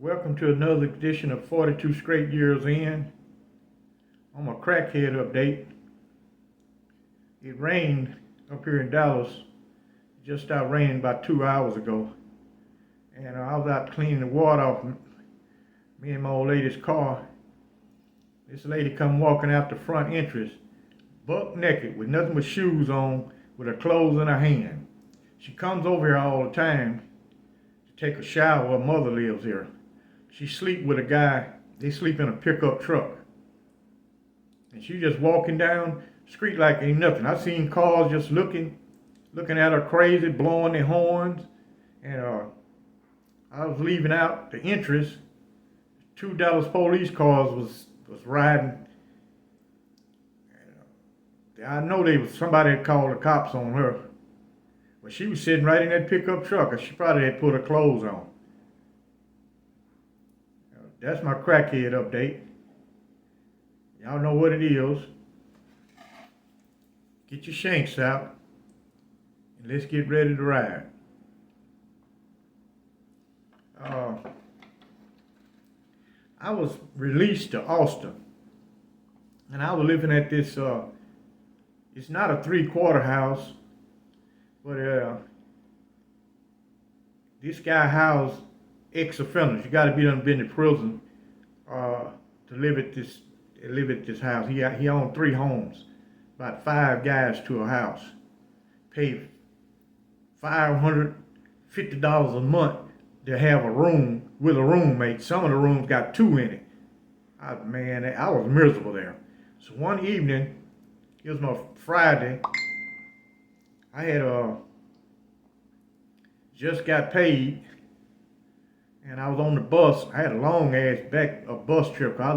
Welcome to another edition of 42 Straight Years In. On my crackhead update, it rained up here in Dallas. It just stopped raining about 2 hours ago. And I was out cleaning the water off me and my old lady's car. This lady come walking out the front entrance, buck naked, with nothing but shoes on, with her clothes in her hand. She comes over here all the time to take a shower. Her mother lives here. She sleep with a guy. They sleep in a pickup truck. And she just walking down the street like ain't nothing. I seen cars just looking at her crazy, blowing their horns. And I was leaving out the entrance. 2 Dallas police cars was riding. And, I know somebody had called the cops on her. But she was sitting right in that pickup truck, and she probably had put her clothes on. That's my crackhead update. Y'all know what it is. Get your shanks out, and let's get ready to ride. I was released to Austin, and I was living at this, it's not a 3-quarter house, but this guy housed ex-offenders. You got to been to prison to live at this house. He owned 3 homes, about 5 guys to a house. Paid $550 a month to have a room with a roommate. Some of the rooms got 2 in it. I was miserable there. So one evening, it was my Friday. I had just got paid. And I was on the bus. I had a long ass bus trip. I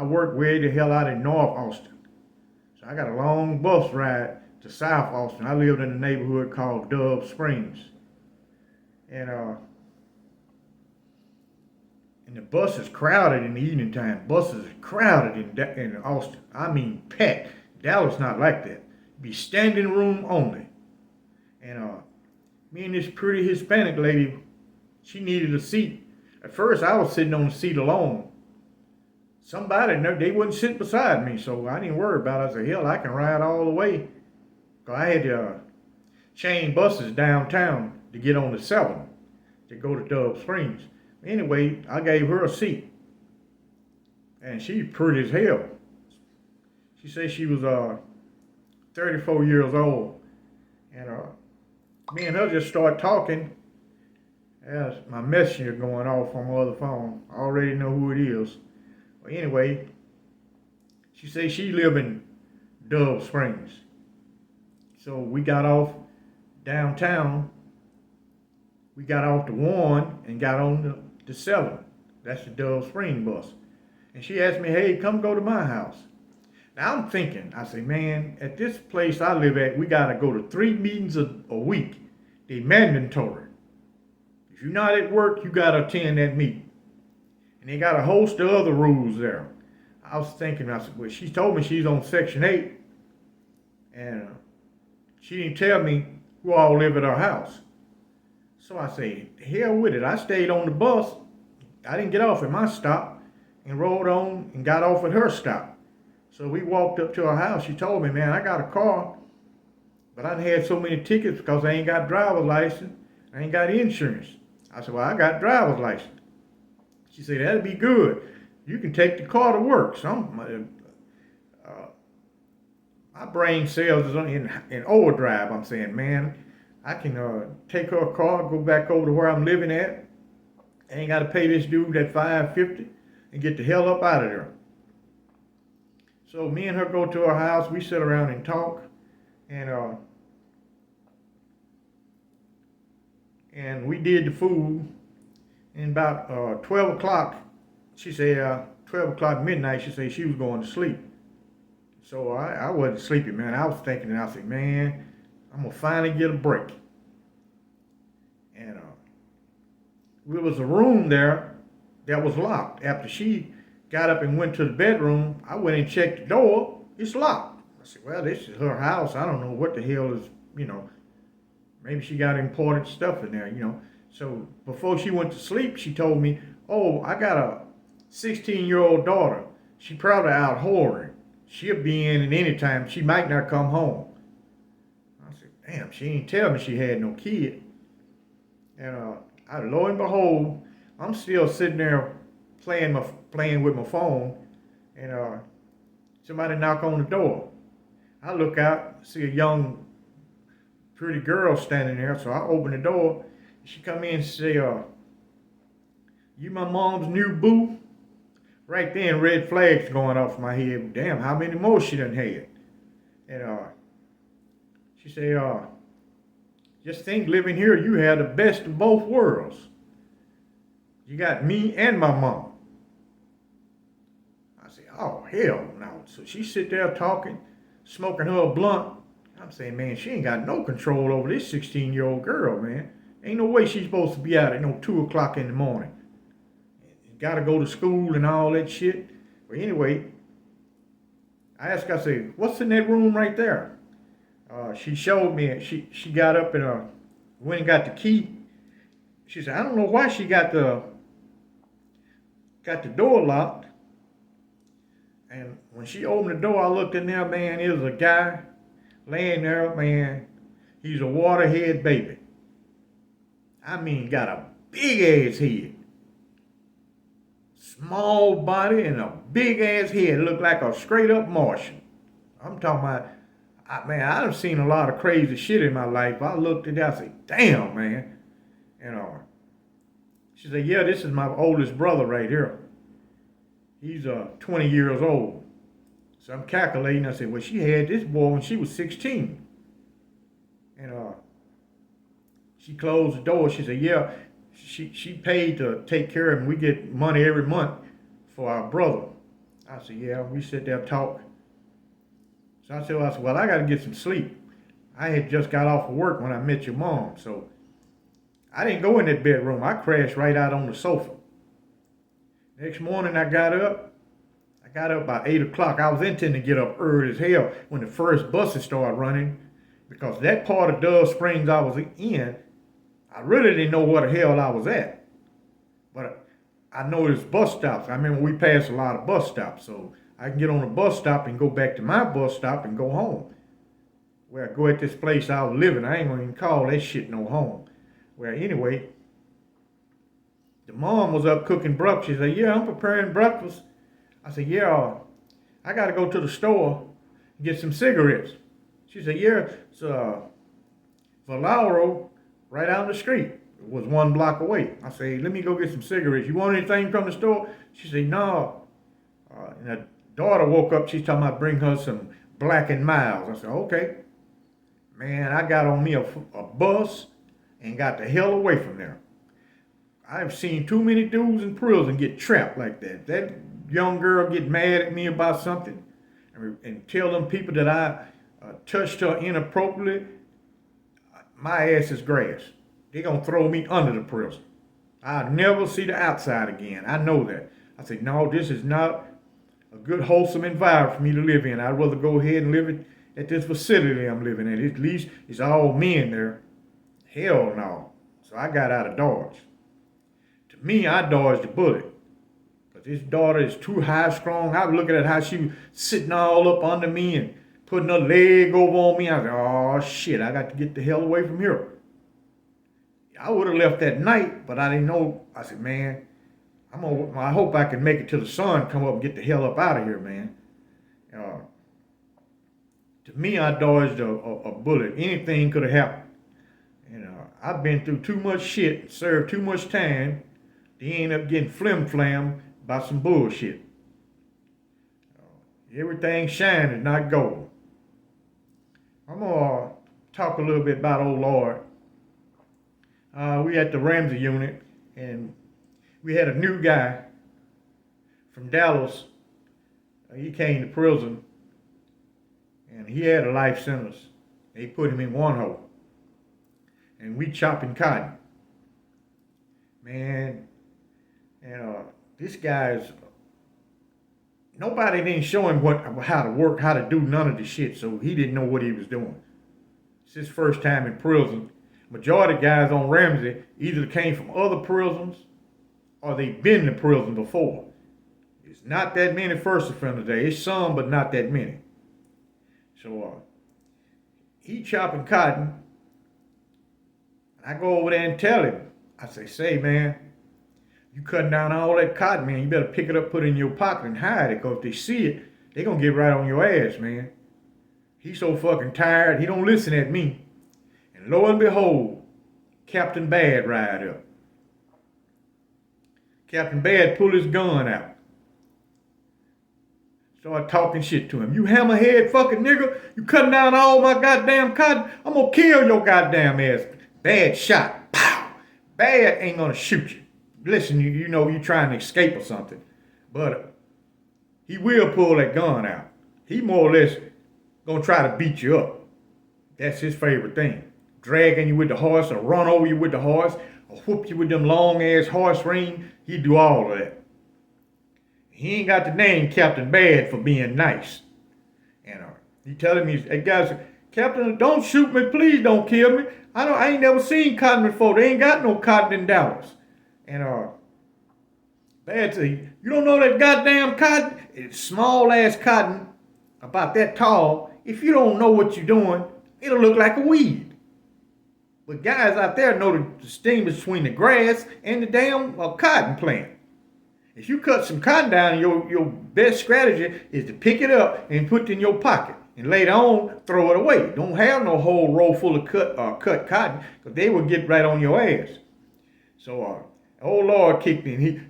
worked way the hell out in North Austin. So I got a long bus ride to South Austin. I lived in a neighborhood called Dove Springs. And the bus is crowded in the evening time. Buses are crowded in Austin. I mean packed. Dallas not like that. Be standing room only. And me and this pretty Hispanic lady, she needed a seat. At first, I was sitting on the seat alone. They wouldn't sit beside me, so I didn't worry about it. I said, hell, I can ride all the way. Because I had to chain buses downtown to get on the 7 to go to Dove Springs. Anyway, I gave her a seat. And she's pretty as hell. She said she was 34 years old. And me and her just started talking. That's my messenger going off on my other phone. I already know who it is. Well, anyway, she said she live in Dove Springs. So we got off downtown. We got off the 1 and got on the 7. That's the Dove Springs bus. And she asked me, hey, come go to my house. Now I'm thinking, I say, man, at this place I live at, we got to go to 3 meetings a week. They mandatory. If you're not at work, you got to attend that meeting. And they got a host of other rules there. I was thinking, I said, well, she told me she's on Section 8. And she didn't tell me who all live at her house. So I say, hell with it. I stayed on the bus. I didn't get off at my stop and rode on and got off at her stop. So we walked up to her house. She told me, man, I got a car, but I done had so many tickets because I ain't got driver's license. I ain't got insurance. I said, well, I got driver's license. She said, that'd be good. You can take the car to work. My brain cells is in overdrive. I'm saying, man, I can take her car, go back over to where I'm living at. I ain't got to pay this dude that $550 and get the hell up out of there. So me and her go to her house. We sit around and talk. And we did the food. And about 12 o'clock, she said, 12 o'clock midnight, she said she was going to sleep. So I wasn't sleeping, man. I was thinking, and I said, man, I'm going to finally get a break. And there was a room there that was locked. After she got up and went to the bedroom, I went and checked the door. It's locked. I said, well, this is her house. I don't know what the hell is, maybe she got important stuff in there, So before she went to sleep, she told me, "Oh, I got a 16-year-old daughter. She probably out whoring. She'll be in at any time. She might not come home." I said, "Damn, she ain't tell me she had no kid." And lo and behold, I'm still sitting there playing with my phone, and somebody knock on the door. I look out, see a young, pretty girl standing there. So I open the door. She come in and say, "You my mom's new boo?" Right then, red flags going off my head. Damn, how many more she done had? And she say, "Just think, living here, you had the best of both worlds. You got me and my mom." I say, "Oh, hell no." So she sit there talking, smoking her blunt. I'm saying, man, she ain't got no control over this 16-year-old girl, man. Ain't no way she's supposed to be out at no 2 o'clock in the morning. Got to go to school and all that shit. But anyway, I asked her, I said, "What's in that room right there?" She showed me, she got up and went and got the key. She said, "I don't know why she got the door locked." And when she opened the door, I looked in there, man, it was a guy laying there, man. He's a waterhead baby. I mean, got a big ass head. Small body and a big ass head. Looked like a straight up Martian. I'm talking about, man, I've seen a lot of crazy shit in my life. I looked at that, I said, "Damn, man." You know, she said, "Yeah, this is my oldest brother right here. He's 20 years old." So I'm calculating. I said, "Well, she had this boy when she was 16. And she closed the door. She said, "Yeah, she paid to take care of him. We get money every month for our brother." I said, "Yeah." We sit there talk. So I said, "Well, I got to get some sleep. I had just got off of work when I met your mom, so I didn't go in that bedroom. I crashed right out on the sofa." Next morning, I got up. I got up by 8 o'clock. I was intending to get up early as hell when the first buses started running, because that part of Dove Springs I was in, I really didn't know where the hell I was at. But I know there's bus stops. I remember we passed a lot of bus stops, so I can get on a bus stop and go back to my bus stop and go home. Well, I go at this place I was living. I ain't gonna even call that shit no home. Well, anyway, the mom was up cooking breakfast. She said, "Yeah, I'm preparing breakfast." I said, "Yeah, I got to go to the store and get some cigarettes." She said, "Yeah, it's Valero right down the street. It was 1 block away." I said, "Let me go get some cigarettes. You want anything from the store?" She said, "No." And her daughter woke up. She's talking about bring her some Black and Miles. I said, "Okay." Man, I got on me a bus and got the hell away from there. I've seen too many dudes in prison get trapped like that. That young girl get mad at me about something and tell them people that I touched her inappropriately, my ass is grass. They're going to throw me under the prison. I'll never see the outside again. I know that. I said, "No, this is not a good, wholesome environment for me to live in. I'd rather go ahead and live at this facility I'm living in. At least it's all men there." Hell no. So I got out of Dodge. To me, I dodged the bullet. Because this daughter is too high strong. I was looking at how she was sitting all up under me and putting her leg over on me. I was like, "Oh shit, I got to get the hell away from here." I would have left that night, but I didn't know. I said, "Man, I hope I can make it till the sun come up and get the hell up out of here, man." To me, I dodged a bullet. Anything could have happened. I've been through too much shit, served too much time, to end up getting flim-flam about some bullshit. Everything shine is not gold. I'm going to talk a little bit about old Lord. We at the Ramsey unit, and we had a new guy from Dallas. He came to prison, and he had a life sentence. They put him in one hole, and we chopping cotton. Man, and this guy's, nobody didn't show him how to work, how to do none of the shit, so he didn't know what he was doing. It's his first time in prison. majority of guys on Ramsey either came from other prisons or they've been to prison before. It's not that many first offenders there. It's some, but not that many. So he chopping cotton. And I go over there and tell him. I say, man, you cutting down all that cotton, man. You better pick it up, put it in your pocket, and hide it. Because if they see it, they going to get right on your ass, man. He's so fucking tired, he don't listen at me. And lo and behold, Captain Bad ride up. Captain Bad pull his gun out. Start talking shit to him. You hammerhead fucking nigga. You cutting down all my goddamn cotton. I'm gonna kill your goddamn ass. Bad shot. Pow. Bad ain't gonna shoot you. Listen, you know you trying to escape or something. But he will pull that gun out. He more or less gonna try to beat you up. That's his favorite thing. Dragging you with the horse or run over you with the horse or whoop you with them long ass horse ring. He do all of that. He ain't got the name Captain Bad for being nice. And he telling me, hey guys, Captain, don't shoot me, please don't kill me. I ain't never seen cotton before. They ain't got no cotton in Dallas. And Bad say, you don't know that goddamn cotton? It's small ass cotton, about that tall. If you don't know what you're doing, it'll look like a weed. But guys out there know the distinction between the grass and the damn cotton plant. If you cut some cotton down, your best strategy is to pick it up and put it in your pocket. And later on, throw it away. Don't have no whole roll full of cut cotton, because they will get right on your ass. So, old Lord kicked in. He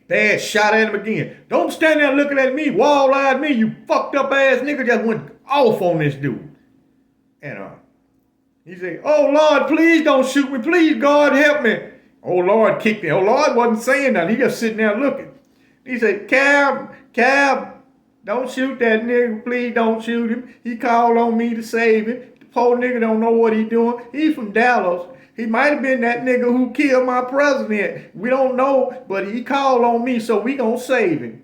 Bad shot at him again. Don't stand there looking at me, wall-eyed me, you fucked up ass nigga. Just went off on this dude. And he said, oh Lord, please don't shoot me. Please, God, help me. Oh Lord kicked him. Oh Lord wasn't saying nothing. He just sitting there looking. He said, Cab, don't shoot that nigga. Please don't shoot him. He called on me to save him. The poor nigga don't know what he doing. He from Dallas. He might have been that nigga who killed my president. We don't know, but he called on me, so we gonna save him.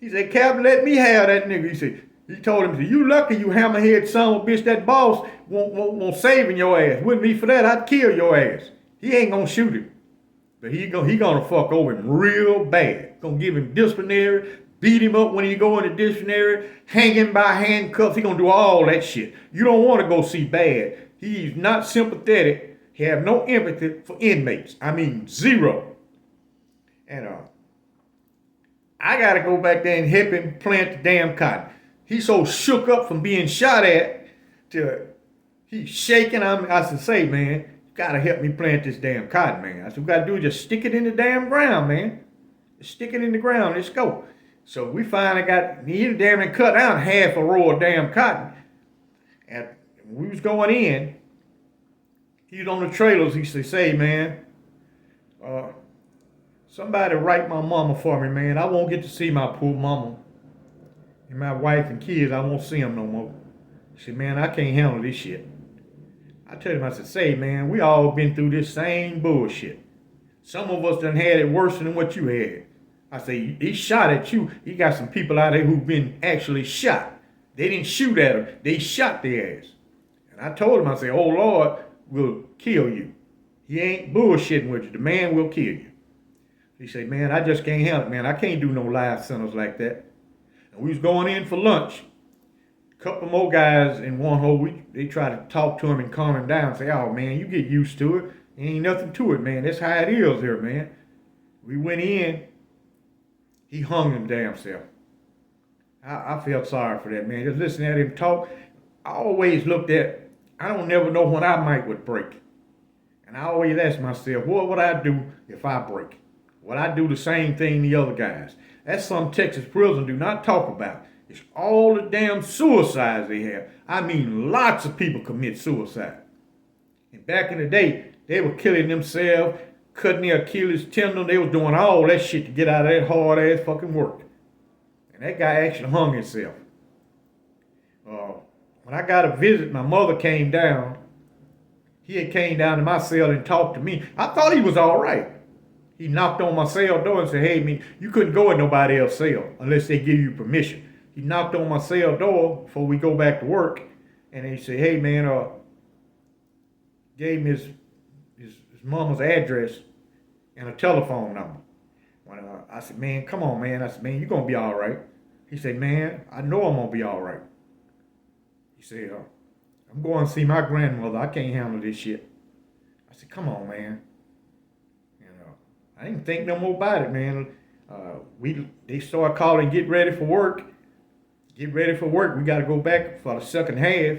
He said, Captain, let me have that nigga. He told him, you lucky, you hammerhead son of a bitch. That boss won't saving your ass. Wouldn't be for that, I'd kill your ass. He ain't gonna shoot him. But he gonna fuck over him real bad. Gonna give him disciplinary, beat him up when he go into disciplinary, hang him by handcuffs. He gonna do all that shit. You don't want to go see Bad. He's not sympathetic. He have no empathy for inmates. I mean, zero. And I gotta go back there and help him plant the damn cotton. He's so shook up from being shot at to he's shaking. I said, say, man, you gotta help me plant this damn cotton, man. I said, we gotta do is just stick it in the damn ground, man. Just stick it in the ground. Let's go. So we finally he damn near cut out half a row of damn cotton. And when we was going in, he was on the trailers. He said, say, man, somebody write my mama for me, man. I won't get to see my poor mama. And my wife and kids, I won't see them no more. He said, man, I can't handle this shit. I told him, I said, say, man, we all been through this same bullshit. Some of us done had it worse than what you had. I say, he shot at you. He got some people out there who've been actually shot. They didn't shoot at him. They shot their ass. And I told him, I said, oh, Lord will kill you. He ain't bullshitting with you. The man will kill you. He said, man, I just can't handle it, man. I can't do no live sentence like that. And we was going in for lunch. A couple more guys in one hole, they try to talk to him and calm him down. Say, oh, man, you get used to it. Ain't nothing to it, man. That's how it is here, man. We went in. He hung him damn self. I felt sorry for that, man. Just listening at him talk. I always looked at, I don't never know when I might would break. And I always ask myself, what would I do if I break? Would I do the same thing the other guys? That's some Texas prison do not talk about. It's all the damn suicides they have. I mean, lots of people commit suicide. And back in the day, they were killing themselves, cutting their Achilles tendon. They was doing all that shit to get out of that hard ass fucking work. And that guy actually hung himself. When I got a visit, my mother came down. He had came down to my cell and talked to me. I thought he was all right. He knocked on my cell door and said, hey, man, you couldn't go in nobody else's cell unless they give you permission. He knocked on my cell door before we go back to work. And he said, hey, man, gave him his mama's address and a telephone number. When I said, man, come on, man. I said, man, you're going to be all right. He said, man, I know I'm going to be all right. He said, I'm going to see my grandmother. I can't handle this shit. I said, come on, man. I didn't think no more about it, man. They started calling, get ready for work. Get ready for work. We got to go back for the second half.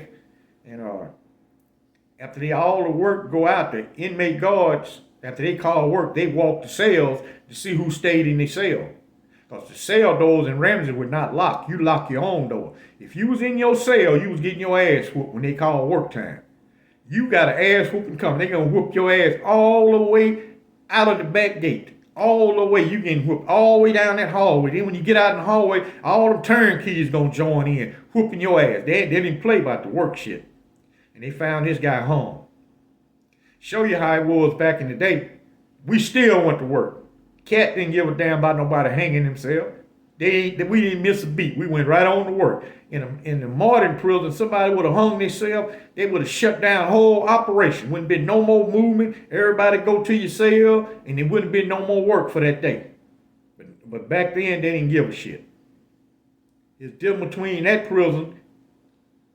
And after all the work go out, the inmate guards, after they call work, they walk the cells to see who stayed in the cell. Because the cell doors in Ramsey were not locked. You lock your own door. If you was in your cell, you was getting your ass whooped when they call work time. You got an ass whooping coming. They going to whoop your ass all the way out of the back gate. All the way. You getting whooped all the way down that hallway. Then when you get out in the hallway, all them turnkeys going to join in, whooping your ass. They didn't play about the work shit. And they found this guy hung. Show you how it was back in the day. We still went to work. Cat didn't give a damn about nobody hanging himself. We didn't miss a beat. We went right on to work. In the modern prison, somebody would have hung themselves. They would have shut down the whole operation. Wouldn't been no more movement. Everybody go to your cell, and there wouldn't been no more work for that day. But back then, they didn't give a shit. It's different between that prison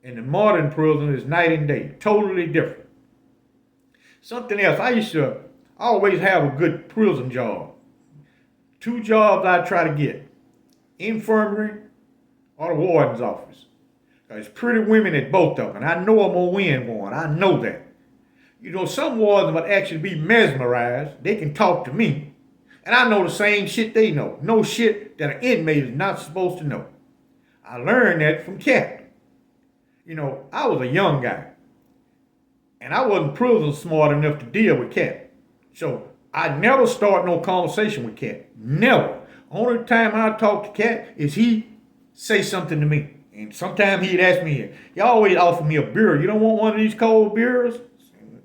and the modern prison is night and day. Totally different. Something else. I used to always have a good prison job. 2 jobs I try to get. Infirmary or the warden's office. There's pretty women at both of them. And I know I'm going to win one. I know that. You know, some wardens would actually be mesmerized. They can talk to me. And I know the same shit they know. No shit that an inmate is not supposed to know. I learned that from Cat. You know, I was a young guy. And I wasn't prison smart enough to deal with Cat. So I never start no conversation with Cat. Never. Only time I talk to Cat is he say something to me. And sometimes he'd ask me, he always offer me a beer. You don't want one of these cold beers?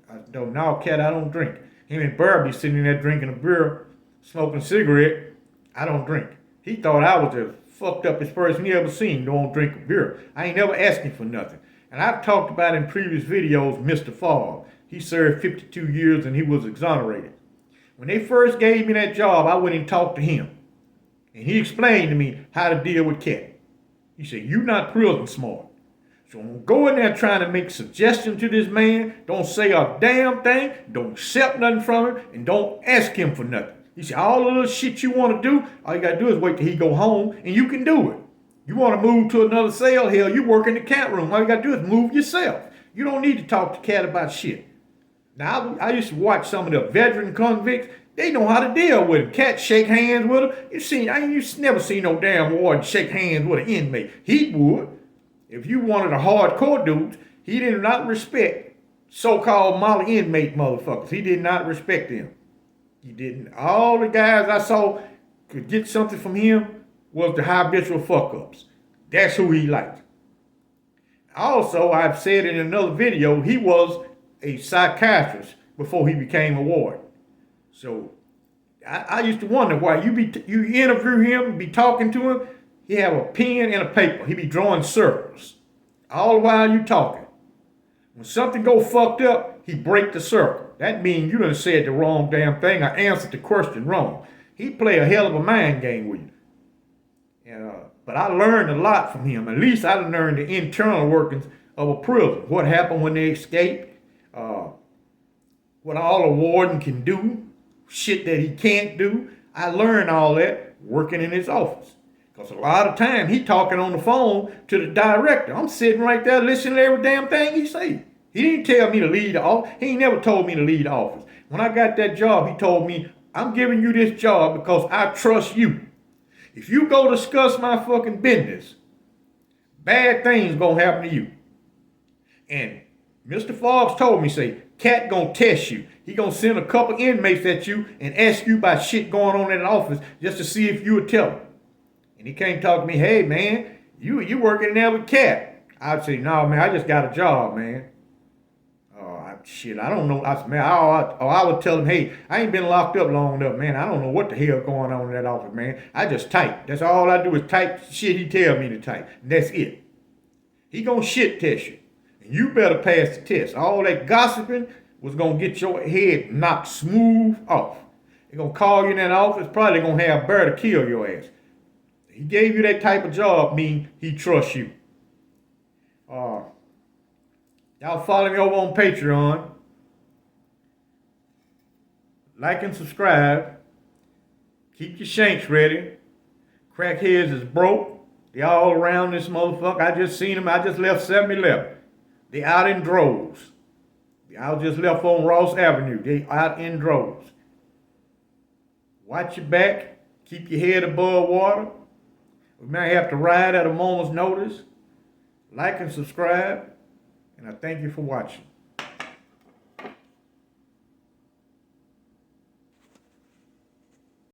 I don't know, Cat, I don't drink. Him and Barry be sitting there drinking a beer, smoking a cigarette. I don't drink. He thought I was the fucked uppest person he ever seen. Don't drink a beer. I ain't never asked him for nothing. And I've talked about in previous videos, Mr. Favre. He served 52 years and he was exonerated. When they first gave me that job, I went and talked to him. And he explained to me how to deal with Cat. He said, you not prison smart. So don't go in there trying to make suggestions to this man. Don't say a damn thing. Don't accept nothing from him. And don't ask him for nothing. He said, all the little shit you want to do, all you got to do is wait till he go home and you can do it. You want to move to another cell, hell, you work in the cat room. All you got to do is move yourself. You don't need to talk to Cat about shit. Now, I used to watch some of the veteran convicts. They know how to deal with him. Cat shake hands with him. You never seen no damn warden shake hands with an inmate. He would. If you wanted a hardcore dude, he did not respect so-called molly inmate motherfuckers. He did not respect them. He didn't. All the guys I saw could get something from him was the habitual fuck-ups. That's who he liked. Also, I've said in another video, he was a psychiatrist before he became a warden. So I used to wonder why you interview him, be talking to him, he have a pen and a paper. He be drawing circles all the while you talking. When something go fucked up, he break the circle. That means you done said the wrong damn thing or answered the question wrong. He play a hell of a mind game with you. But I learned a lot from him. At least I learned the internal workings of a prison. What happened when they escaped. What all a warden can do. Shit that he can't do. I learned all that working in his office. Because a lot of time he talking on the phone to the director. I'm sitting right there listening to every damn thing he say. He didn't tell me to leave the office. He ain't never told me to leave the office. When I got that job, he told me, I'm giving you this job because I trust you. If you go discuss my fucking business, bad things gonna happen to you. And Mr. Forbes told me, say, Cat gonna test you. He gonna send a couple inmates at you and ask you about shit going on in the office just to see if you would tell him. And he came talk to me, hey man, you working in there with Cat. I'd say, no man, I just got a job, man. I don't know. I said, man, I would tell him, hey, I ain't been locked up long enough, man. I don't know what the hell going on in that office, man. I just type. That's all I do is type shit he tell me to type. And that's it. He gonna shit test you. And you better pass the test. All that gossiping, was going to get your head knocked smooth off. They're going to call you in that office, probably going to have bear to kill your ass. He gave you that type of job, mean he trusts you. Y'all follow me over on Patreon. Like and subscribe. Keep your shanks ready. Crackheads is broke. They all around this motherfucker. I just seen them. I just left 7-Eleven. They out in droves. I just left on Ross Avenue. They out in droves. Watch your back. Keep your head above water. We may have to ride at a moment's notice. Like and subscribe. And I thank you for watching.